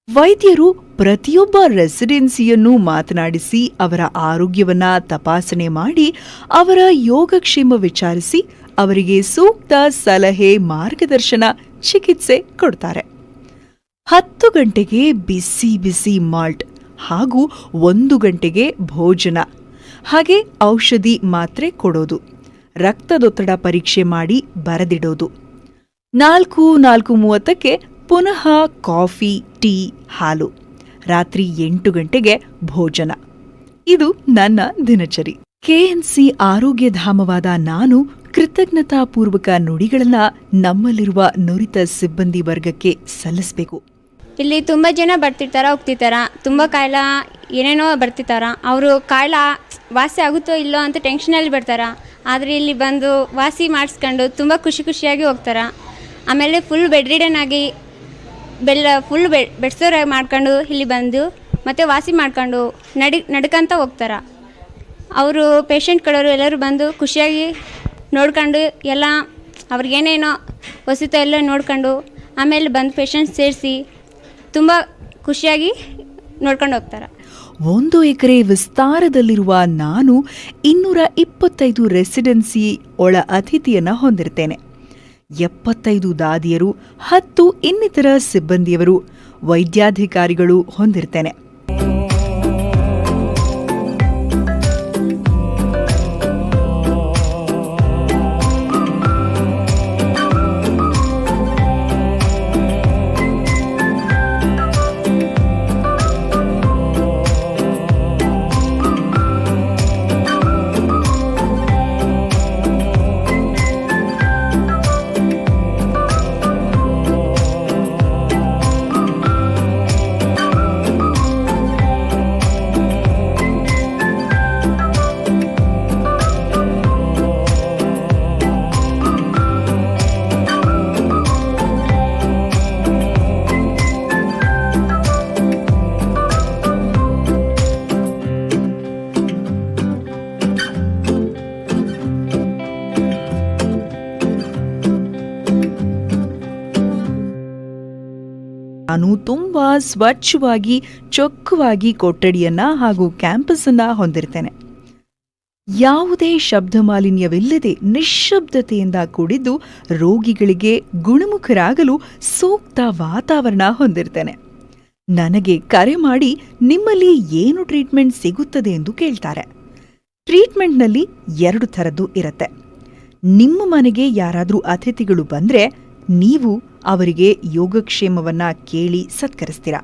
ವೈದ್ಯರು ಪ್ರತಿಯೊಬ್ಬ ರೆಸಿಡೆನ್ಸಿಯನ್ನು ಮಾತನಾಡಿಸಿ ಅವರ ಆರೋಗ್ಯವನ್ನ ತಪಾಸಣೆ ಮಾಡಿ ಅವರ ಯೋಗಕ್ಷೇಮ ವಿಚಾರಿಸಿ ಅವರಿಗೆ ಸೂಕ್ತ ಸಲಹೆ, ಮಾರ್ಗದರ್ಶನ, ಚಿಕಿತ್ಸೆ ಕೊಡ್ತಾರೆ. 10 ಗಂಟೆಗೆ ಬಿಸಿ ಬಿಸಿ ಮಾಲ್ಟ್ ಹಾಗೂ 1 ಗಂಟೆಗೆ ಭೋಜನ, ಹಾಗೆ ಔಷಧಿ ಮಾತ್ರೆ ಕೊಡೋದು, ರಕ್ತದೊತ್ತಡ ಪರೀಕ್ಷೆ ಮಾಡಿ ಬರೆದಿಡೋದು. 4:30ಕ್ಕೆ ಪುನಃ ಕಾಫಿ, ಟೀ, ಹಾಲು, ರಾತ್ರಿ 8 ಗಂಟೆಗೆ ಭೋಜನ. ಇದು ನನ್ನ ದಿನಚರಿ. ಕೆಎನ್ಸಿ ಆರೋಗ್ಯಧಾಮವಾದ ನಾನು ಕೃತಜ್ಞತಾಪೂರ್ವಕ ನುಡಿಗಳನ್ನ ನಮ್ಮಲ್ಲಿರುವ ನುರಿತ ಸಿಬ್ಬಂದಿ ವರ್ಗಕ್ಕೆ ಸಲ್ಲಿಸಬೇಕು. ಇಲ್ಲಿ ತುಂಬ ಜನ ಬರ್ತಿರ್ತಾರ, ಹೋಗ್ತಿರ್ತಾರ, ತುಂಬ ಕಾಯಿಲೆ ಏನೇನೋ ಬರ್ತಿರ್ತಾರ. ಅವರು ಕಾಯಿಲೆ ವಾಸಿ ಆಗುತ್ತೋ ಇಲ್ಲೋ ಅಂತ ಟೆನ್ಷನಲ್ಲಿ ಬರ್ತಾರ. ಆದರೆ ಇಲ್ಲಿ ಬಂದು ವಾಸಿ ಮಾಡಿಸ್ಕೊಂಡು ತುಂಬ ಖುಷಿಯಾಗಿ ಹೋಗ್ತಾರ. ಆಮೇಲೆ ಫುಲ್ ಬೆಡ್ ರಿಡನ್ ಆಗಿ ಫುಲ್ ಬೆಡ್ಸೋರಾಗಿ ಮಾಡ್ಕೊಂಡು ಇಲ್ಲಿ ಬಂದು ಮತ್ತು ವಾಸಿ ಮಾಡ್ಕೊಂಡು ನಡ್ಕಂತ ಹೋಗ್ತಾರೆ. ಅವರು ಪೇಷಂಟ್ಗಳವರು ಎಲ್ಲರೂ ಬಂದು ಖುಷಿಯಾಗಿ ನೋಡ್ಕೊಂಡು ಎಲ್ಲ ಅವ್ರಿಗೇನೇನೋ ವಸತಿ ಎಲ್ಲ ನೋಡ್ಕೊಂಡು ಆಮೇಲೆ ಬಂದು ಪೇಷಂಟ್ ಸೇರಿಸಿ ತುಂಬ ಖುಷಿಯಾಗಿ ನೋಡ್ಕೊಂಡು ಹೋಗ್ತಾರೆ. 1 ಎಕರೆ ವಿಸ್ತಾರದಲ್ಲಿರುವ ನಾನು 225 ರೆಸಿಡೆನ್ಸಿ ಒಳ ಅತಿಥಿಯನ್ನು ಹೊಂದಿರ್ತೇನೆ. 75 ದಾದಿಯರು, 10 ಇನ್ನಿತರ ಸಿಬ್ಬಂದಿಯವರು, ವೈದ್ಯಾಧಿಕಾರಿಗಳು ಹೊಂದಿರ್ತೇನೆ. ನಾನು ತುಂಬಾ ಸ್ವಚ್ಛವಾಗಿ ಚೊಕ್ಕವಾಗಿ ಕೊಠಡಿಯನ್ನ ಹಾಗೂ ಕ್ಯಾಂಪಸ್ ಅನ್ನ ಹೊಂದಿರ್ತೇನೆ. ಯಾವುದೇ ಶಬ್ದ ಮಾಲಿನ್ಯವಿಲ್ಲದೆ ನಿಶ್ಶಬ್ದತೆಯಿಂದ ಕೂಡಿದ್ದು ರೋಗಿಗಳಿಗೆ ಗುಣಮುಖರಾಗಲು ಸೂಕ್ತ ವಾತಾವರಣ ಹೊಂದಿರ್ತೇನೆ. ನನಗೆ ಕರೆ ಮಾಡಿ ನಿಮ್ಮಲ್ಲಿ ಏನು ಟ್ರೀಟ್ಮೆಂಟ್ ಸಿಗುತ್ತದೆ ಎಂದು ಕೇಳ್ತಾರೆ. ಟ್ರೀಟ್ಮೆಂಟ್ನಲ್ಲಿ 2 ಥರದ್ದು ಇರುತ್ತೆ. ನಿಮ್ಮ ಮನೆಗೆ ಯಾರಾದರೂ ಅತಿಥಿಗಳು ಬಂದರೆ ನೀವು ಅವರಿಗೆ ಯೋಗಕ್ಷೇಮವನ್ನ ಕೇಳಿ ಸತ್ಕರಿಸ್ತೀರ.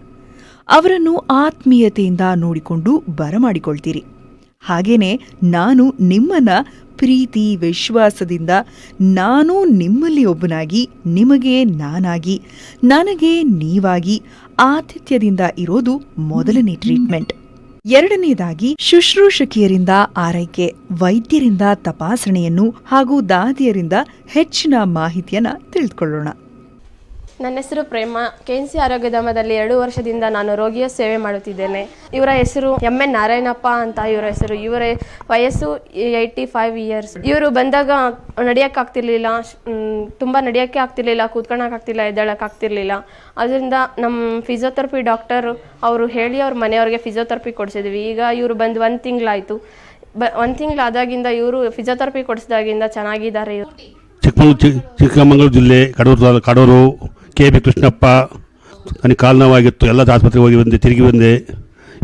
ಅವರನ್ನು ಆತ್ಮೀಯತೆಯಿಂದ ನೋಡಿಕೊಂಡು ಬರಮಾಡಿಕೊಳ್ತೀರಿ. ಹಾಗೇನೆ ನಾನು ನಿಮ್ಮನ್ನ ಪ್ರೀತಿ ವಿಶ್ವಾಸದಿಂದ ನಾನು ನಿಮ್ಮಲ್ಲಿ ಒಬ್ಬನಾಗಿ, ನಿಮಗೆ ನಾನಾಗಿ, ನನಗೆ ನೀವಾಗಿ ಆತಿಥ್ಯದಿಂದ ಇರೋದು ಮೊದಲನೇ ಟ್ರೀಟ್ಮೆಂಟ್. 2ನೇದಾಗಿ ಶುಶ್ರೂಷಕಿಯರಿಂದ ಆರೈಕೆ, ವೈದ್ಯರಿಂದ ತಪಾಸಣೆಯನ್ನು ಹಾಗೂ ದಾದಿಯರಿಂದ ಹೆಚ್ಚಿನ ಮಾಹಿತಿಯನ್ನು ತಿಳಿದುಕೊಳ್ಳೋಣ. ನನ್ನ ಹೆಸರು ಪ್ರೇಮ. KNC ಆರೋಗ್ಯಧಾಮದಲ್ಲಿ 2 ವರ್ಷದಿಂದ ನಾನು ರೋಗಿಯ ಸೇವೆ ಮಾಡುತ್ತಿದ್ದೇನೆ. ಇವರ ಹೆಸರು MN ನಾರಾಯಣಪ್ಪ ಅಂತ ಇವರ ಹೆಸರು. ಇವರ ವಯಸ್ಸು 85 ಇಯರ್ಸ್. ಇವರು ಬಂದಾಗ ನಡೆಯೋಕ್ಕಾಗ್ತಿರ್ಲಿಲ್ಲ, ತುಂಬ ನಡೆಯೋಕ್ಕೆ ಆಗ್ತಿರ್ಲಿಲ್ಲ, ಕೂತ್ಕೊಳ್ಳೋಕ್ಕಾಗ್ತಿಲ್ಲ, ಎದ್ದೇಳೋಕ್ಕಾಗ್ತಿರ್ಲಿಲ್ಲ. ಅದರಿಂದ ನಮ್ಮ ಫಿಸಿಯೋಥೆರಪಿ ಡಾಕ್ಟರ್ ಅವರು ಹೇಳಿ ಅವ್ರ ಮನೆಯವ್ರಿಗೆ ಫಿಸಿಯೋಥೆರಪಿ ಕೊಡಿಸಿದ್ವಿ. ಈಗ ಇವರು ಬಂದು 1 ತಿಂಗಳಾಯಿತು. 1 ತಿಂಗಳಾದಾಗಿಂದ ಇವರು ಫಿಸಿಯೋಥೆರಪಿ ಕೊಡಿಸಿದಾಗಿಂದ ಚೆನ್ನಾಗಿದ್ದಾರೆ. ಚಿಕ್ಕಮಗಳೂರು ಜಿಲ್ಲೆ ಕಡೂರು KB ಕೃಷ್ಣಪ್ಪ. ನನಗೆ ಕಾಲು ನೋವಾಗಿತ್ತು, ಎಲ್ಲ ಆಸ್ಪತ್ರೆಗೆ ಹೋಗಿ ಬಂದೆ, ತಿರುಗಿ ಬಂದೆ,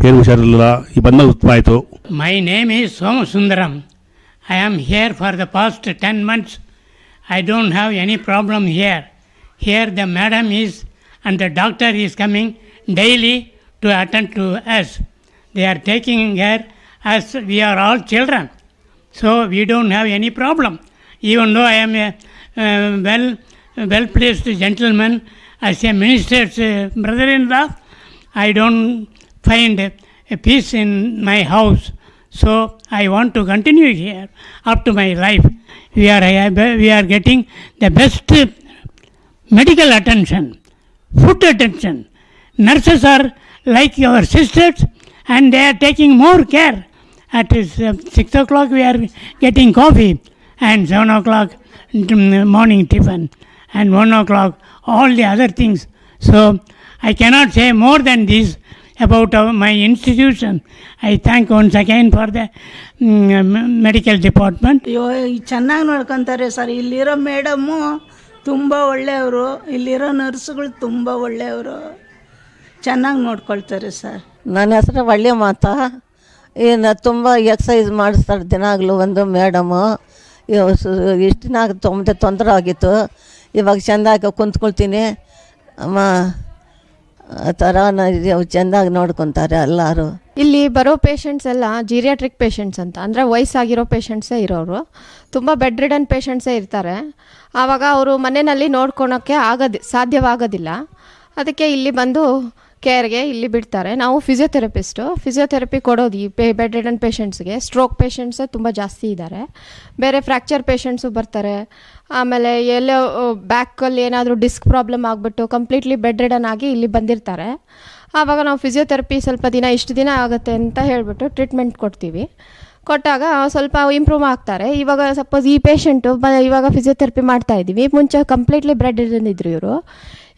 ಏನು ಹುಷಾರಿಲ್ಲ. ಈ ಬಂದ ಉತ್ತಮ ಆಯಿತು. My name is Soma Sundaram. I am here for the past 10 months. I don't have any problem here. Here the madam is and the doctor is coming daily to attend to us. They are taking care as we are all children. So we don't have any problem. Even though I am a well-placed gentleman, as a minister's brother-in-law, I don't find a peace in my house. So I want to continue here up to my life. We are getting the best medical attention, food attention. Nurses are like our sisters and they are taking more care. At 6 o'clock we are getting coffee and 7 o'clock morning tiffin and 1 o'clock all the other things. So I cannot say more than this about my institution. I thank once again for the medical department. ಚೆನ್ನಾಗಿ ನೋಡ್ಕೊತಾರೆ sir. ಇಲ್ಲಿರೋ madam ತುಂಬ ಒಳ್ಳೆಯವರು, ಇಲ್ಲಿರೋ ನರ್ಸುಗಳು ತುಂಬ ಒಳ್ಳೆಯವರು, ಚೆನ್ನಾಗಿ ನೋಡ್ಕೊಳ್ತಾರೆ ಸರ್. ನನ್ನ ಹೆಸರು ಒಳ್ಳೆ ಮಾತಾ. ಏನು ತುಂಬ ಎಕ್ಸಸೈಸ್ ಮಾಡಿಸ್ತಾರೆ ದಿನಾಗಲೂ ಒಂದು ಮೇಡಮು. ಇಷ್ಟು ದಿನ ತೊಂದರೆ ಆಗಿತ್ತು, ಇವಾಗ ಚೆಂದಾಗಿ ಕುಂತ್ಕೊಳ್ತೀನಿ ಅಮ್ಮ. ಆ ಥರ ಚೆಂದಾಗಿ ನೋಡ್ಕೊತಾರೆ ಎಲ್ಲರೂ. ಇಲ್ಲಿ ಬರೋ ಪೇಷಂಟ್ಸ್ ಎಲ್ಲ ಜೀರಿಯಾಟ್ರಿಕ್ ಪೇಷಂಟ್ಸ್ ಅಂತ, ಅಂದರೆ ವಯಸ್ಸಾಗಿರೋ ಪೇಷಂಟ್ಸೇ ಇರೋರು. ತುಂಬ ಬೆಡ್ ರಿಡನ್ ಪೇಷಂಟ್ಸೇ ಇರ್ತಾರೆ. ಆವಾಗ ಅವರು ಮನೆಯಲ್ಲಿ ನೋಡ್ಕೊಳೋಕ್ಕೆ ಸಾಧ್ಯವಾಗೋದಿಲ್ಲ. ಅದಕ್ಕೆ ಇಲ್ಲಿ ಬಂದು ಕೇರ್ಗೆ ಇಲ್ಲಿ ಬಿಡ್ತಾರೆ. ನಾವು ಫಿಸಿಯೋಥೆರಪಿ ಕೊಡೋದು ಈ ಬೆಡ್ ರಿಡನ್ ಪೇಷಂಟ್ಸ್ಗೆ. ಸ್ಟ್ರೋಕ್ ಪೇಷಂಟ್ಸೇ ತುಂಬ ಜಾಸ್ತಿ ಇದ್ದಾರೆ. ಬೇರೆ ಫ್ರ್ಯಾಕ್ಚರ್ ಪೇಷಂಟ್ಸು ಬರ್ತಾರೆ. ಆಮೇಲೆ ಎಲ್ಲೋ ಬ್ಯಾಕಲ್ಲಿ ಏನಾದರೂ ಡಿಸ್ಕ್ ಪ್ರಾಬ್ಲಮ್ ಆಗಿಬಿಟ್ಟು ಕಂಪ್ಲೀಟ್ಲಿ ಬೆಡ್ ರಿಡನ್ ಆಗಿ ಇಲ್ಲಿ ಬಂದಿರ್ತಾರೆ. ಆವಾಗ ನಾವು ಫಿಸಿಯೋಥೆರಪಿ ಸ್ವಲ್ಪ ದಿನ ಇಷ್ಟು ದಿನ ಆಗುತ್ತೆ ಅಂತ ಹೇಳಿಬಿಟ್ಟು ಟ್ರೀಟ್ಮೆಂಟ್ ಕೊಡ್ತೀವಿ. ಕೊಟ್ಟಾಗ ಸ್ವಲ್ಪ ಇಂಪ್ರೂವ್ ಆಗ್ತಾರೆ. ಇವಾಗ ಸಪೋಸ್ ಈ ಪೇಷಂಟು ಇವಾಗ ಫಿಸಿಯೋಥೆರಪಿ ಮಾಡ್ತಾಯಿದ್ದೀವಿ. ಮುಂಚೆ ಕಂಪ್ಲೀಟ್ಲಿ ಬೆಡ್ ರಿಡನ್ ಇದ್ರು ಇವರು.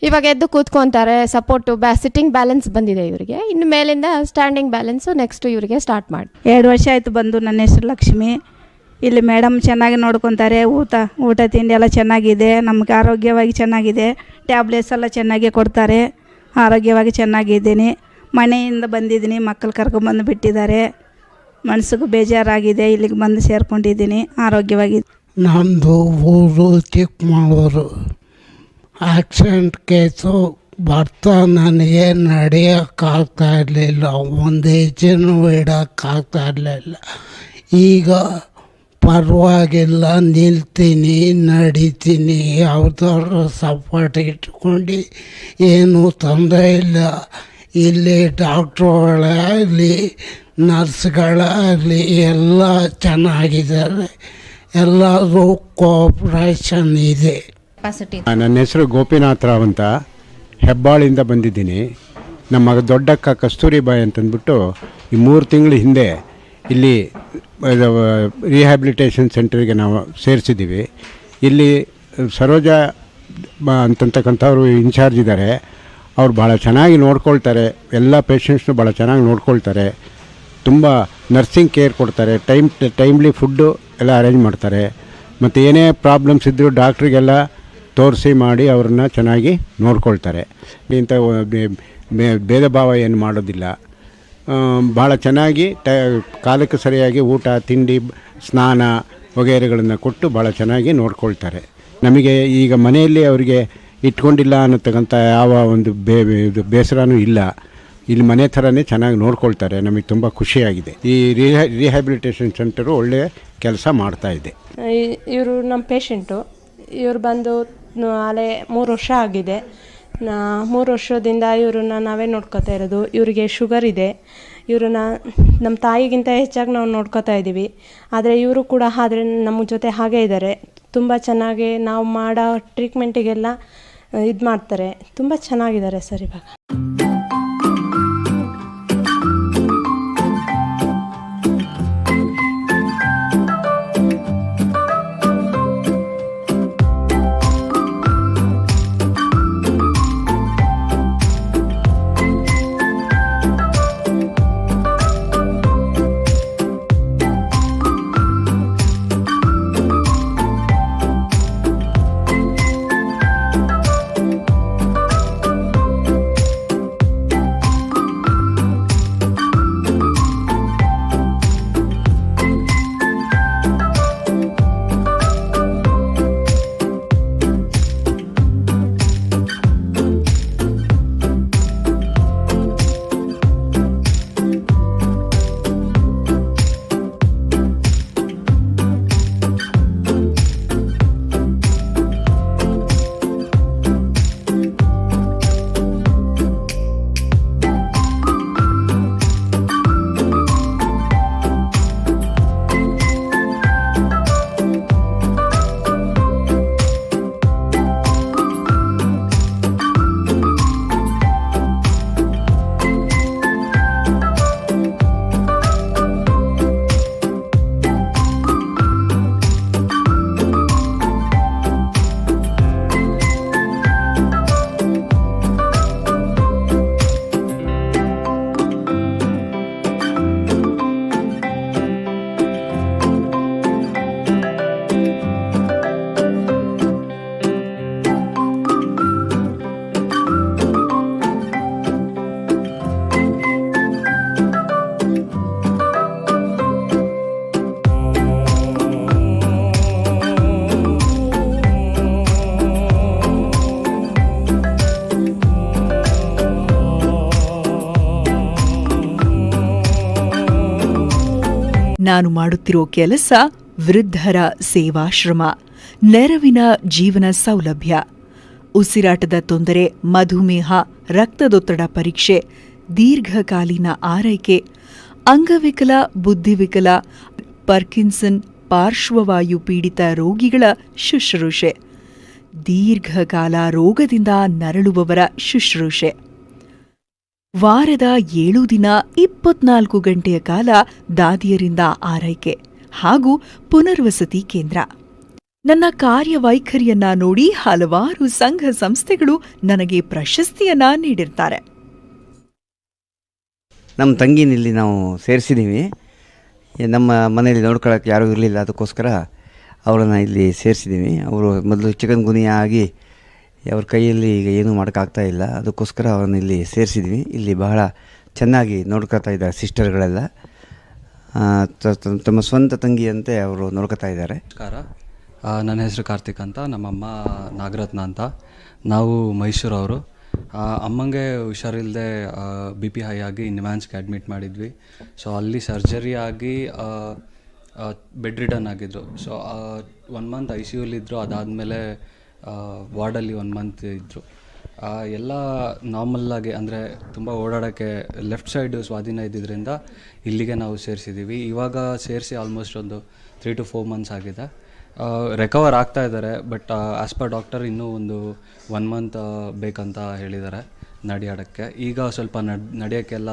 ಇವಾಗ ಎದ್ದು ಕೂತ್ಕೊತಾರೆ. ಸಪೋರ್ಟು ಸಿಟ್ಟಿಂಗ್ ಬ್ಯಾಲೆನ್ಸ್ ಬಂದಿದೆ ಇವರಿಗೆ. ಇನ್ನು ಮೇಲಿಂದ ಸ್ಟ್ಯಾಂಡಿಂಗ್ ಬ್ಯಾಲೆನ್ಸು ನೆಕ್ಸ್ಟ್ ಇವರಿಗೆ ಸ್ಟಾರ್ಟ್ ಮಾಡಿ. 2 ವರ್ಷ ಆಯಿತು ಬಂದು. ನನ್ನ ಹೆಸರು ಲಕ್ಷ್ಮಿ. ಇಲ್ಲಿ ಮೇಡಮ್ ಚೆನ್ನಾಗಿ ನೋಡ್ಕೊತಾರೆ. ಊಟ ತಿಂಡಿ ಎಲ್ಲ ಚೆನ್ನಾಗಿದೆ. ನಮಗೆ ಆರೋಗ್ಯವಾಗಿ ಚೆನ್ನಾಗಿದೆ. ಟ್ಯಾಬ್ಲೆಟ್ಸ್ ಎಲ್ಲ ಚೆನ್ನಾಗಿ ಕೊಡ್ತಾರೆ. ಆರೋಗ್ಯವಾಗಿ ಚೆನ್ನಾಗಿದ್ದೀನಿ. ಮನೆಯಿಂದ ಬಂದಿದ್ದೀನಿ, ಮಕ್ಕಳು ಕರ್ಕೊಂಬಂದು ಬಿಟ್ಟಿದ್ದಾರೆ. ಮನಸ್ಸಿಗೂ ಬೇಜಾರಾಗಿದೆ. ಇಲ್ಲಿಗೆ ಬಂದು ಸೇರ್ಕೊಂಡಿದ್ದೀನಿ, ಆರೋಗ್ಯವಾಗಿ. ನಮ್ಮದು ಊರು ಚಿಕ್ಕಮಗಳೂರು. ಆಕ್ಸಿಡೆಂಟ್ ಕೇಸು ಬರ್ತಾ ನನಗೆ ನಡೆಯೋಕ್ಕಾಗ್ತಾ ಇರಲಿಲ್ಲ, ಒಂದು ಹೆಜ್ಜೆನೂ ಇಡೋಕ್ಕಾಗ್ತಾ ಇರಲಿಲ್ಲ. ಈಗ ಪರವಾಗಿಲ್ಲ, ನಿಲ್ತೀನಿ, ನಡೀತೀನಿ. ಯಾವುದಾದ್ರು ಸಪೋರ್ಟ್ ಇಟ್ಕೊಂಡು ಏನೂ ತೊಂದರೆ ಇಲ್ಲ. ಇಲ್ಲಿ ಡಾಕ್ಟ್ರುಗಳಾಗಲಿ ನರ್ಸ್ಗಳಾಗಲಿ ಎಲ್ಲ ಚೆನ್ನಾಗಿದ್ದಾರೆ. ಎಲ್ಲರೂ ಕೋಆಪ್ರೇಷನ್ ಇದೆ. ನನ್ನ ಹೆಸರು ಗೋಪಿನಾಥರಾವ್ ಅಂತ, ಹೆಬ್ಬಾಳಿಂದ ಬಂದಿದ್ದೀನಿ. ನಮ್ಮ ದೊಡ್ಡಕ್ಕ ಕಸ್ತೂರಿಬಾಯಿ ಅಂತಂದ್ಬಿಟ್ಟು ಈ 3 ತಿಂಗಳ ಹಿಂದೆ ಇಲ್ಲಿ ರಿಹ್ಯಾಬಿಲಿಟೇಷನ್ ಸೆಂಟರ್ಗೆ ನಾವು ಸೇರಿಸಿದ್ದೀವಿ. ಇಲ್ಲಿ ಸರೋಜಾ ಅಂತಕ್ಕಂಥವ್ರು ಇನ್ಚಾರ್ಜ್ ಇದ್ದಾರೆ. ಅವ್ರು ಭಾಳ ಚೆನ್ನಾಗಿ ನೋಡ್ಕೊಳ್ತಾರೆ. ಎಲ್ಲ ಪೇಷಂಟ್ಸ್ನು ಭಾಳ ಚೆನ್ನಾಗಿ ನೋಡ್ಕೊಳ್ತಾರೆ. ತುಂಬ ನರ್ಸಿಂಗ್ ಕೇರ್ ಕೊಡ್ತಾರೆ. ಟೈಮ್ಲಿ ಫುಡ್ಡು ಎಲ್ಲ ಅರೇಂಜ್ ಮಾಡ್ತಾರೆ. ಮತ್ತು ಏನೇ ಪ್ರಾಬ್ಲಮ್ಸ್ ಇದ್ದರೂ ಡಾಕ್ಟ್ರಿಗೆಲ್ಲ ತೋರಿಸಿ ಮಾಡಿ ಅವ್ರನ್ನ ಚೆನ್ನಾಗಿ ನೋಡ್ಕೊಳ್ತಾರೆ. ಇಂಥ ಭೇದ ಭಾವ ಏನು ಮಾಡೋದಿಲ್ಲ. ಭಾಳ ಚೆನ್ನಾಗಿ ಕಾಲಕ್ಕೆ ಸರಿಯಾಗಿ ಊಟ ತಿಂಡಿ ಸ್ನಾನ ವಗೈರೆಗಳನ್ನು ಕೊಟ್ಟು ಭಾಳ ಚೆನ್ನಾಗಿ ನೋಡ್ಕೊಳ್ತಾರೆ. ನಮಗೆ ಈಗ ಮನೆಯಲ್ಲಿ ಅವರಿಗೆ ಇಟ್ಕೊಂಡಿಲ್ಲ ಅನ್ನತಕ್ಕಂಥ ಯಾವ ಒಂದು ಬೇಸರನೂ ಇಲ್ಲ. ಇಲ್ಲಿ ಮನೆ ಥರನೇ ಚೆನ್ನಾಗಿ ನೋಡ್ಕೊಳ್ತಾರೆ. ನಮಗೆ ತುಂಬ ಖುಷಿಯಾಗಿದೆ. ಈ ರಿಹ್ಯಾಬಿಲಿಟೇಷನ್ ಸೆಂಟರು ಒಳ್ಳೆಯ ಕೆಲಸ ಮಾಡ್ತಾಯಿದೆ. ಇವರು ನಮ್ಮ ಪೇಷಂಟು. ಇವರು ಬಂದು ಅಲ್ಲೇ 3 ವರ್ಷ ಆಗಿದೆ. 3 ವರ್ಷದಿಂದ ಇವ್ರನ್ನ ನಾವೇ ನೋಡ್ಕೋತಾ ಇರೋದು. ಇವರಿಗೆ ಶುಗರ್ ಇದೆ. ಇವ್ರನ್ನ ನಮ್ಮ ತಾಯಿಗಿಂತ ಹೆಚ್ಚಾಗಿ ನಾವು ನೋಡ್ಕೋತಾ ಇದ್ದೀವಿ. ಆದರೆ ಇವರು ಕೂಡ ಆದರೆ ನಮ್ಮ ಜೊತೆ ಹಾಗೇ ಇದ್ದಾರೆ. ತುಂಬ ಚೆನ್ನಾಗಿ ನಾವು ಮಾಡೋ ಟ್ರೀಟ್ಮೆಂಟಿಗೆಲ್ಲ ಇದು ಮಾಡ್ತಾರೆ. ತುಂಬ ಚೆನ್ನಾಗಿದ್ದಾರೆ ಸರ್ ಇವಾಗ. ನಾನು ಮಾಡುತ್ತಿರೋ ಕೆಲಸ ವೃದ್ಧರ ಸೇವಾಶ್ರಮ, ನೆರವಿನ ಜೀವನ ಸೌಲಭ್ಯ, ಉಸಿರಾಟದ ತೊಂದರೆ, ಮಧುಮೇಹ, ರಕ್ತದೊತ್ತಡ ಪರೀಕ್ಷೆ, ದೀರ್ಘಕಾಲೀನ ಆರೈಕೆ, ಅಂಗವಿಕಲ, ಬುದ್ಧಿವಿಕಲ, ಪಾರ್ಕಿನ್ಸನ್, ಪಾರ್ಶ್ವವಾಯು ಪೀಡಿತ ರೋಗಿಗಳ ಶುಶ್ರೂಷೆ, ದೀರ್ಘಕಾಲ ರೋಗದಿಂದ ನರಳುವವರ ಶುಶ್ರೂಷೆ. ವಾರದ 7 ದಿನ 24 ಗಂಟೆಯ ಕಾಲ ದಾದಿಯರಿಂದ ಆರೈಕೆ ಹಾಗೂ ಪುನರ್ವಸತಿ ಕೇಂದ್ರ. ನನ್ನ ಕಾರ್ಯವೈಖರಿಯನ್ನ ನೋಡಿ ಹಲವಾರು ಸಂಘ ಸಂಸ್ಥೆಗಳು ನನಗೆ ಪ್ರಶಸ್ತಿಯನ್ನ ನೀಡಿರ್ತಾರೆ. ನಮ್ಮ ತಂಗಿನಲ್ಲಿ ನಾವು ಸೇರಿಸಿದ್ದೀವಿ. ನಮ್ಮ ಮನೆಯಲ್ಲಿ ನೋಡ್ಕೊಳ್ಳೋಕ್ಕೆ ಯಾರೂ ಇರಲಿಲ್ಲ, ಅದಕ್ಕೋಸ್ಕರ ಅವರನ್ನು ಇಲ್ಲಿ ಸೇರಿಸಿದ್ದೀವಿ. ಅವರು ಮೊದಲು ಚಿಕನ್ ಗುನಿಯಾ ಆಗಿ ಅವ್ರ ಕೈಯಲ್ಲಿ ಈಗ ಏನೂ ಮಾಡೋಕ್ಕಾಗ್ತಾ ಇಲ್ಲ, ಅದಕ್ಕೋಸ್ಕರ ಅವರನ್ನು ಇಲ್ಲಿ ಸೇರಿಸಿದ್ವಿ. ಇಲ್ಲಿ ಬಹಳ ಚೆನ್ನಾಗಿ ನೋಡ್ಕೊತಾ ಇದ್ದಾರೆ ಸಿಸ್ಟರ್ಗಳೆಲ್ಲ. ತಮ್ಮ ಸ್ವಂತ ತಂಗಿಯಂತೆ ಅವರು ನೋಡ್ಕೊತಾ ಇದ್ದಾರೆ. ನಮಸ್ಕಾರ, ನನ್ನ ಹೆಸರು ಕಾರ್ತಿಕ್ ಅಂತ, ನಮ್ಮಮ್ಮ ನಾಗರತ್ನ ಅಂತ. ನಾವು ಮೈಸೂರವರು. ಅಮ್ಮಂಗೆ ಹುಷಾರಿಲ್ಲದೆ BP ಹೈ ಆಗಿ ನಿಮ್ಹಾನ್ಸ್ಗೆ ಅಡ್ಮಿಟ್ ಮಾಡಿದ್ವಿ. ಸೊ ಅಲ್ಲಿ ಸರ್ಜರಿ ಆಗಿ ಬೆಡ್ ರಿಟರ್ನ್ ಆಗಿದ್ದರು. ಸೊ 1 ಮಂತ್ ICUಲಿದ್ದರು. ಅದಾದಮೇಲೆ ವಾರ್ಡಲ್ಲಿ 1 ಮಂತ್ ಇದ್ದರು. ಎಲ್ಲ ನಾರ್ಮಲ್ಲಾಗಿ ಅಂದರೆ ತುಂಬ ಓಡಾಡೋಕ್ಕೆ ಲೆಫ್ಟ್ ಸೈಡು ಸ್ವಾಧೀನ ಇದ್ದಿದ್ದರಿಂದ ಇಲ್ಲಿಗೆ ನಾವು ಸೇರಿಸಿದ್ದೀವಿ. ಇವಾಗ ಸೇರಿಸಿ ಆಲ್ಮೋಸ್ಟ್ ಒಂದು 3 to 4 ಮಂತ್ಸ್ ಆಗಿದೆ. ರಿಕವರ್ ಆಗ್ತಾ ಇದ್ದಾರೆ. ಬಟ್ ಆ್ಯಸ್ ಪರ್ ಡಾಕ್ಟರ್ ಇನ್ನೂ ಒಂದು 1 ಮಂತ್ ಬೇಕಂತ ಹೇಳಿದ್ದಾರೆ ನಡೆಯೋಕ್ಕೆ. ಈಗ ಸ್ವಲ್ಪ ನಡೆಯೋಕ್ಕೆಲ್ಲ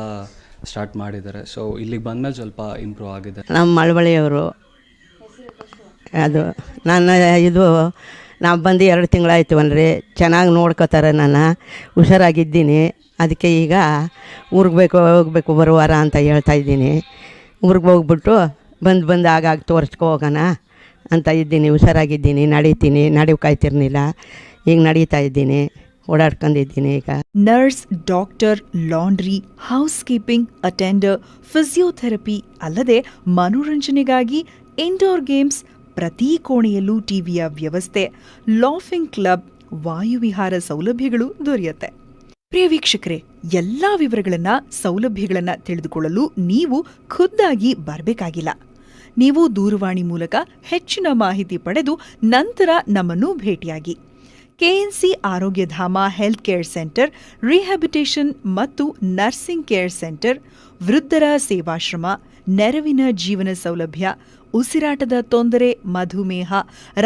ಸ್ಟಾರ್ಟ್ ಮಾಡಿದ್ದಾರೆ. ಸೊ ಇಲ್ಲಿಗೆ ಬಂದಮೇಲೆ ಸ್ವಲ್ಪ ಇಂಪ್ರೂವ್ ಆಗಿದೆ. ನಮ್ಮ ಮಳವಳ್ಳಿಯವರು. ಅದು ನನ್ನ ಇದು ನಾವು ಬಂದು 2 ತಿಂಗಳಾಯ್ತು ಅನ್ರಿ. ಚೆನ್ನಾಗಿ ನೋಡ್ಕೋತಾರೆ, ನಾನು ಹುಷಾರಾಗಿದ್ದೀನಿ. ಅದಕ್ಕೆ ಈಗ ಊರಿಗೆ ಹೋಗಬೇಕು ಬರುವಾರ ಅಂತ ಹೇಳ್ತಾ ಇದ್ದೀನಿ. ಊರಿಗೆ ಹೋಗ್ಬಿಟ್ಟು ಬಂದು ಆಗಾಗ ತೋರಿಸ್ಕೊ ಹೋಗೋಣ ಅಂತ ಇದ್ದೀನಿ. ಹುಷಾರಾಗಿದ್ದೀನಿ, ನಡೀತೀನಿ, ನಡೆಯೋಕ್ಕಾಯ್ತಿರ್ಲಿಲ್ಲ, ಈಗ ನಡೀತಾ ಇದ್ದೀನಿ, ಓಡಾಡ್ಕೊಂಡಿದ್ದೀನಿ ಈಗ. Nurse, doctor, laundry, house keeping, attender, physiotherapy ಅಲ್ಲದೆ ಮನೋರಂಜನೆಗಾಗಿ ಇಂಡೋರ್ ಗೇಮ್ಸ್, ಪ್ರತಿ ಕೋಣೆಯಲ್ಲೂ ಟಿವಿಯ ವ್ಯವಸ್ಥೆ, ಲಾಫಿಂಗ್ ಕ್ಲಬ್, ವಾಯುವಿಹಾರ ಸೌಲಭ್ಯಗಳು ದೊರೆಯುತ್ತೆ. ಪ್ರಿಯ ವೀಕ್ಷಕರೇ, ಎಲ್ಲಾ ವಿವರಗಳನ್ನ, ಸೌಲಭ್ಯಗಳನ್ನ ತಿಳಿದುಕೊಳ್ಳಲು ನೀವು ಖುದ್ದಾಗಿ ಬರಬೇಕಾಗಿಲ್ಲ. ನೀವು ದೂರವಾಣಿ ಮೂಲಕ ಹೆಚ್ಚಿನ ಮಾಹಿತಿ ಪಡೆದು ನಂತರ ನಮ್ಮನ್ನು ಭೇಟಿಯಾಗಿ. KNC Arogyadhama health care center, rehabilitation ಮತ್ತು ನರ್ಸಿಂಗ್ ಕೇರ್ ಸೆಂಟರ್, ವೃದ್ಧರ ಸೇವಾಶ್ರಮ, ನೆರವಿನ ಜೀವನ ಸೌಲಭ್ಯ, ಉಸಿರಾಟದ ತೊಂದರೆ, ಮಧುಮೇಹ,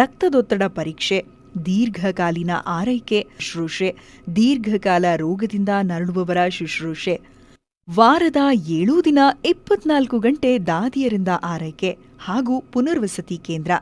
ರಕ್ತದೊತ್ತಡ ಪರೀಕ್ಷೆ, ದೀರ್ಘಕಾಲೀನ ಆರೈಕೆ ಶುಶ್ರೂಷೆ, ದೀರ್ಘಕಾಲ ರೋಗದಿಂದ ನರಳುವವರ ಶುಶ್ರೂಷೆ, ವಾರದ 7 ದಿನ 24 ಗಂಟೆ ದಾದಿಯರಿಂದ ಆರೈಕೆ ಹಾಗೂ ಪುನರ್ವಸತಿ ಕೇಂದ್ರ